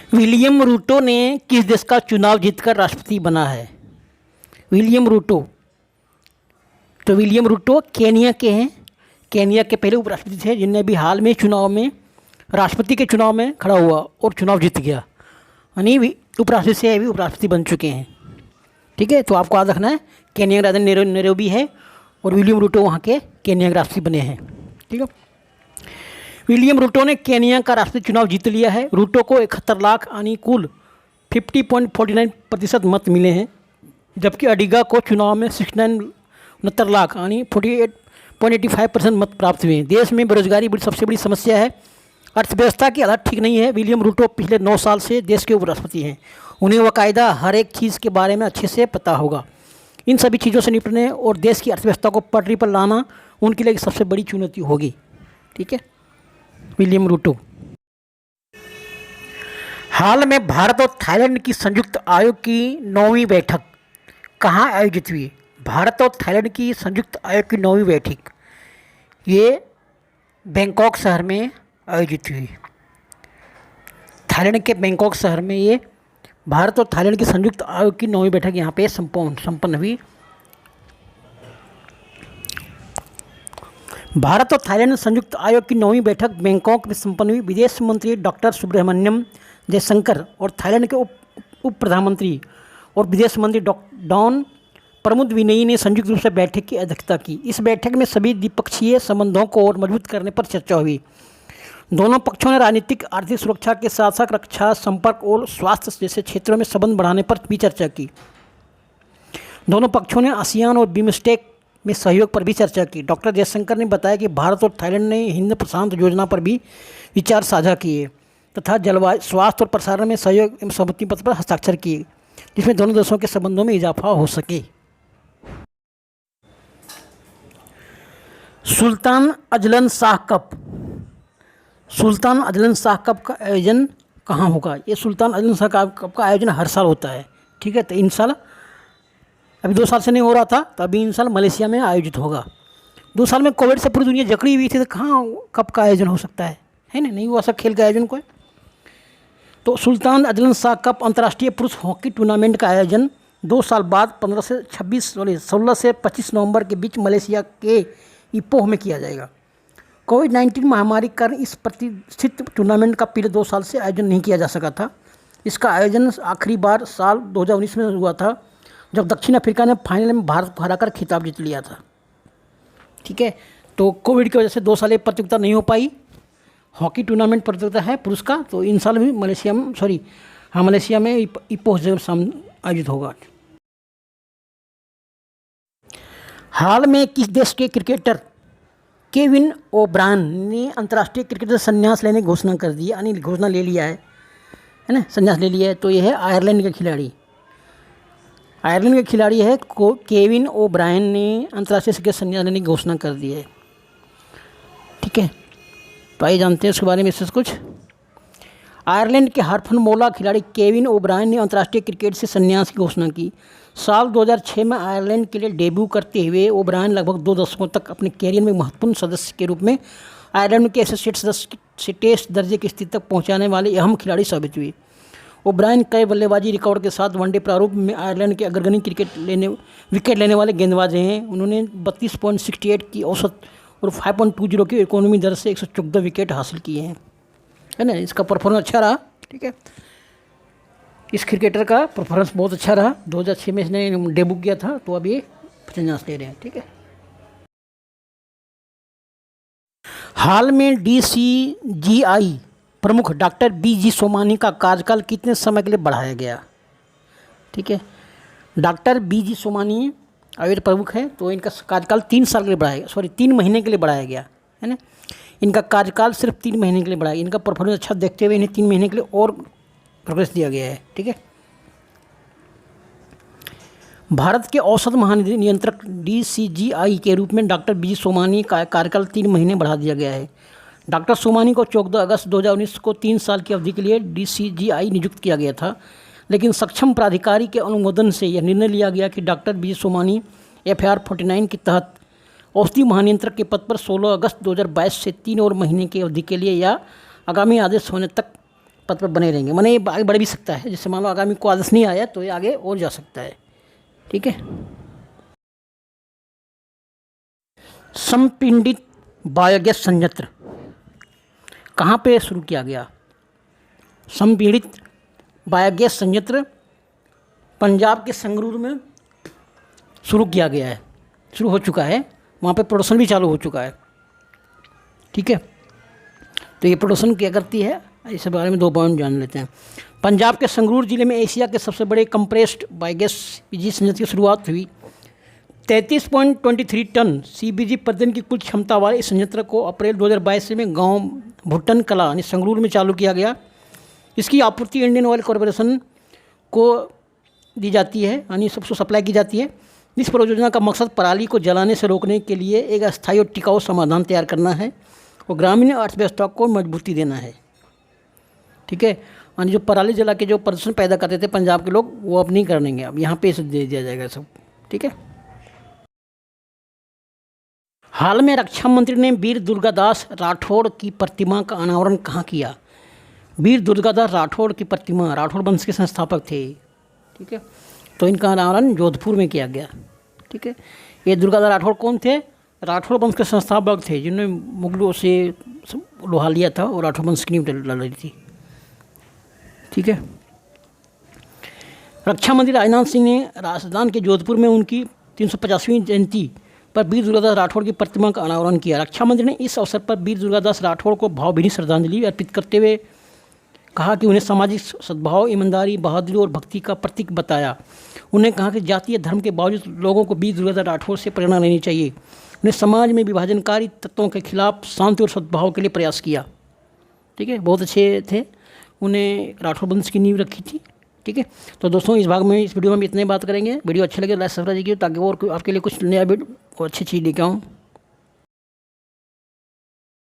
William Ruto ने किस देश का चुनाव जीतकर राष्ट्रपति बना है? William Ruto. तो विलियम रूटो केनिया के हैं। केनिया के पहले उपराष्ट्रपति थे जिनने भी हाल में चुनाव में राष्ट्रपति के चुनाव में खड़ा हुआ और चुनाव जीत गया, यानी उपराष्ट्रपति से अभी उपराष्ट्रपति बन चुके हैं। ठीक है, तो आपको याद रखना है केनिया का राजधानी नैरोबी है और विलियम रूटो वहाँ के केनिया के राष्ट्रपति बने हैं। ठीक है, विलियम रूटो ने केनिया का राष्ट्रपति चुनाव जीत लिया है। रूटो को 71 लाख यानी कुल 50.49% मत मिले हैं, जबकि अडिगा को चुनाव में 69 लाख यानी 48.85% मत प्राप्त हुए हैं। देश में बेरोजगारी सबसे बड़ी समस्या है। अर्थव्यवस्था की हालत ठीक नहीं है। विलियम रूटो पिछले 9 साल से देश के उपराष्ट्रपति हैं। उन्हें बाकायदा हर एक चीज़ के बारे में अच्छे से पता होगा। इन सभी चीज़ों से निपटने और देश की अर्थव्यवस्था को पटरी पर लाना उनके लिए सबसे बड़ी चुनौती होगी। ठीक है, विलियम रूटो। हाल में भारत और थाईलैंड की संयुक्त आयोग की 9वीं बैठक कहाँ आयोजित हुई? भारत और थाईलैंड की संयुक्त आयोग की 9वीं बैठक ये बैंकॉक शहर में आयोजित हुई। थाईलैंड के बैंकॉक शहर में ये भारत और थाईलैंड की संयुक्त आयोग की 9वीं बैठक यहाँ पे संपन्न हुई। भारत और थाईलैंड संयुक्त आयोग की 9वीं बैठक बैंकॉक में संपन्न हुई। विदेश मंत्री डॉक्टर सुब्रमण्यम जयशंकर और थाईलैंड के उप प्रधानमंत्री और विदेश मंत्री डॉन प्रमुदविनेई ने संयुक्त रूप से बैठक की अध्यक्षता की। इस बैठक में सभी द्विपक्षीय संबंधों को और मजबूत करने पर चर्चा हुई। दोनों पक्षों ने राजनीतिक, आर्थिक सुरक्षा के साथ साथ रक्षा, संपर्क और स्वास्थ्य जैसे क्षेत्रों में संबंध बढ़ाने पर भी चर्चा की। दोनों पक्षों ने आसियान और बिम्स्टेक में सहयोग पर भी चर्चा की। डॉक्टर जयशंकर ने बताया कि भारत और थाईलैंड ने हिंद प्रशांत योजना पर भी विचार साझा किए तथा जलवायु, स्वास्थ्य और प्रसारण में सहयोग एवं सहमति पत्र पर हस्ताक्षर किए, जिसमें दोनों देशों के संबंधों में इजाफा हो सके। Sultan Azlan Shah cup. Sultan Azlan Shah cup का आयोजन कहाँ होगा? ये सुल्तान अजलन शाह कप का आयोजन हर साल होता है। ठीक है, तो इन साल अभी 2 साल से नहीं हो रहा था, तो अभी इन साल मलेशिया में आयोजित होगा। 2 साल में कोविड से पूरी दुनिया जकड़ी हुई थी, तो कहाँ कप का आयोजन हो सकता है ना? नहीं हुआ सब खेल का आयोजन कोई। तो सुल्तान अजलन शाह कप अंतर्राष्ट्रीय पुरुष हॉकी टूर्नामेंट का आयोजन 2 साल बाद 16 से 25 नवंबर के बीच मलेशिया के इपोह में किया जाएगा। कोविड-19 महामारी के कारण इस प्रतिष्ठित टूर्नामेंट का पिछले 2 साल से आयोजन नहीं किया जा सका था। इसका आयोजन आखिरी बार साल 2019 में हुआ था, जब दक्षिण अफ्रीका ने फाइनल में भारत को हराकर खिताब जीत लिया था। ठीक है, तो कोविड की वजह से 2 साल ये प्रतियोगिता नहीं हो पाई। हॉकी टूर्नामेंट प्रतियोगिता है पुरुष का, तो इन साल भी मलेशिया में इपोह आयोजित होगा। हाल में किस देश के क्रिकेटर केविन ओब्रायन ने अंतर्राष्ट्रीय क्रिकेट से संन्यास लेने की घोषणा कर दी, यानी घोषणा ले लिया है ना, संन्यास ले लिया है। तो यह है आयरलैंड का खिलाड़ी। आयरलैंड के खिलाड़ी है केविन ओब्रायन ने अंतर्राष्ट्रीय क्रिकेट संन्यास लेने की घोषणा कर दी है। ठीक है, तो आइए जानते हैं उसके बारे में इससे कुछ। आयरलैंड के हरफनमौला खिलाड़ी केविन ओब्रायन ने अंतर्राष्ट्रीय क्रिकेट से संन्यास की घोषणा की। साल 2006 में आयरलैंड के लिए डेब्यू करते हुए ओब्रायन लगभग 2 दशकों तक अपने कैरियर में महत्वपूर्ण सदस्य के रूप में आयरलैंड के एसोसिएट सदस्य से टेस्ट दर्जे की स्थिति तक पहुंचाने वाले अहम खिलाड़ी साबित हुए। ओब्रायन कई बल्लेबाजी रिकॉर्ड के साथ वनडे प्रारूप में आयरलैंड के अग्रणी विकेट लेने वाले गेंदबाज रहे हैं। उन्होंने 32.68 की औसत और 5.20 की इकोनॉमी दर से 114 विकेट हासिल किए हैं, है ना। इसका परफॉर्मेंस अच्छा रहा। ठीक है, इस क्रिकेटर का परफॉर्मेंस बहुत अच्छा रहा। 2006 में इसने डेब्यू किया था, तो अब ये संन्यास ले रहे हैं। ठीक है, हाल में DCGI प्रमुख डॉक्टर BG सोमानी का कार्यकाल कितने समय के लिए बढ़ाया गया? ठीक है, डॉक्टर BG सोमानी आयुर्वेद प्रमुख है, तो इनका कार्यकाल 3 महीने के लिए बढ़ाया गया, है ना। इनका कार्यकाल सिर्फ 3 महीने के लिए बढ़ाया। इनका परफॉर्मेंस अच्छा देखते हुए इन्हें 3 महीने के लिए और प्रोग्रेस दिया गया है। ठीक है, भारत के औसत महानियंत्रक DCGI के रूप में डॉक्टर BG सोमानी का कार्यकाल 3 महीने बढ़ा दिया गया है। डॉक्टर सोमानी को 14 अगस्त 2019 को 3 साल की अवधि के लिए DCGI नियुक्त किया गया था, लेकिन सक्षम प्राधिकारी के अनुमोदन से यह निर्णय लिया गया कि डॉक्टर BG सोमानी FAR 49 के तहत औषधि महानियंत्रक के पद पर 16 अगस्त 2022 से 3 और महीने की अवधि के लिए या आगामी आदेश होने तक पद पर बने रहेंगे, माने ये आगे बढ़ भी सकता है। जैसे मान लो आगामी को आदेश नहीं आया तो ये आगे और जा सकता है। ठीक है। संपीड़ित बायोगैस संयंत्र कहाँ पे शुरू किया गया? संपीड़ित बायोगैस संयंत्र पंजाब के संगरूर में शुरू किया गया है, शुरू हो चुका है। वहाँ पे प्रोडक्शन भी चालू हो चुका है। ठीक है। तो ये प्रोडक्शन क्या करती है, इस बारे में 2 पॉइंट जान लेते हैं। पंजाब के संगरूर जिले में एशिया के सबसे बड़े कंप्रेस्ड बायोगैस सीबीजी संयंत्र की शुरुआत हुई। 33.23 टन सीबीजी प्रतिदिन की कुल क्षमता वाले इस संयंत्र को अप्रैल 2022 में गांव भुट्टन कला यानी संगरूर में चालू किया गया। इसकी आपूर्ति इंडियन ऑयल कॉरपोरेशन को दी जाती है, यानी सबको सप्लाई की जाती है। इस परियोजना का मकसद पराली को जलाने से रोकने के लिए एक अस्थायी और टिकाऊ समाधान तैयार करना है और ग्रामीण अर्थव्यवस्था को मजबूती देना है। ठीक है। यानी जो पराली जला के जो प्रदूषण पैदा करते थे पंजाब के लोग, वो अब नहीं करेंगे, अब यहाँ पे इसे दे दिया जाएगा सब। ठीक है। हाल में रक्षा मंत्री ने वीर दुर्गादास राठौड़ की प्रतिमा का अनावरण कहाँ किया? वीर दुर्गादास राठौड़ की प्रतिमा, राठौड़ वंश के संस्थापक थे। ठीक है। तो इनका अनावरण जोधपुर में किया गया। ठीक है। ये दुर्गादास राठौड़ कौन थे? राठौड़ वंश के संस्थापक थे, जिन्होंने मुगलों से लोहा लिया था और राठौड़ वंश की नींव डाली थी। ठीक है। रक्षा मंत्री राजनाथ सिंह ने राजस्थान के जोधपुर में उनकी 350वीं जयंती पर वीर दुर्गादास राठौड़ की प्रतिमा का अनावरण किया। रक्षा मंत्री ने इस अवसर पर वीर दुर्गादास राठौड़ को भावभीनी श्रद्धांजलि अर्पित करते हुए कहा कि उन्हें सामाजिक सद्भाव, ईमानदारी, बहादुरी और भक्ति का प्रतीक बताया। उन्हें कहा कि जातीय धर्म के बावजूद लोगों को वीर दुर्गादास राठौड़ से प्रेरणा लेनी चाहिए। उन्हें समाज में विभाजनकारी तत्वों के खिलाफ शांति और सद्भाव के लिए प्रयास किया। ठीक है। बहुत अच्छे थे, उन्हें राठौड़ वंश की नींव रखी थी। ठीक है। तो दोस्तों इस वीडियो में हम इतने बात करेंगे। वीडियो अच्छे लगे लाइक सब्सक्राइब कीजिए ताकि और आपके लिए कुछ नया वीडियो और अच्छी चीज़ लेके आऊँ।